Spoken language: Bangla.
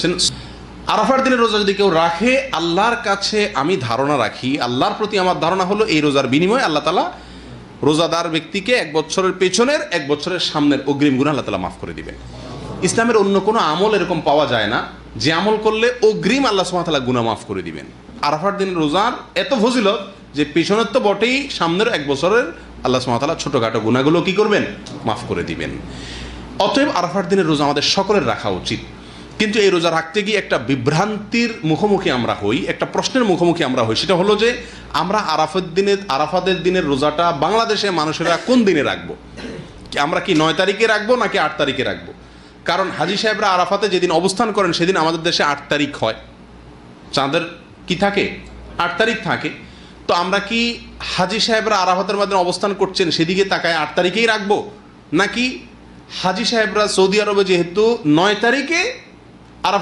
বলেছেন, আরাফার দিনের রোজা যদি কেউ রাখে, আল্লাহর কাছে আমি ধারণা রাখি, আল্লাহর প্রতি আমার ধারণা হলো এই রোজার বিনিময়ে আল্লাহ তাআলা রোজাদার ব্যক্তিকে 1 বছরের পেছনের 1 বছরের সামনের অগ্রিম গুনাহ আল্লাহ তাআলা মাফ করে দিবেন। ইসলামের অন্য কোনো আমল এরকম পাওয়া যায় না যে আমল করলে অগ্রিম আল্লাহ সুবহানাহু ওয়া তাআলা গুনাহ মাফ করে দিবেন। আরাফার দিনের রোজার এত ফজিলত যে পেছনের তো বটেই, সামনের 1 বছরের আল্লাহ সুবহানাহু ওয়া তাআলা ছোটখাটো গুনাহগুলো কি করবেন? মাফ করে দিবেন। অতএব আরাফার দিনের রোজা আমাদের সকলের রাখা উচিত। কিন্তু এই রোজা রাখতে গিয়ে একটা বিভ্রান্তির মুখোমুখি আমরা হই, একটা প্রশ্নের মুখোমুখি আমরা হই। সেটা হলো যে আমরা আরাফাতের দিনের রোজাটা বাংলাদেশে মানুষেরা কোন দিনে রাখবো? আমরা কি 9 তারিখে রাখবো নাকি 8 তারিখে রাখবো? কারণ হাজী সাহেবরা আরাফাতে যেদিন অবস্থান করেন সেদিন আমাদের দেশে 8 তারিখ হয়, চাঁদের কি থাকে 8 তারিখ থাকে। তো আমরা কি হাজী সাহেবরা আরাফাতের মাধ্যমে অবস্থান করছেন সেদিকে তাকায় 8 তারিখেই রাখবো, নাকি হাজী সাহেবরা সৌদি আরবে যেহেতু 9 তারিখে আরাফাত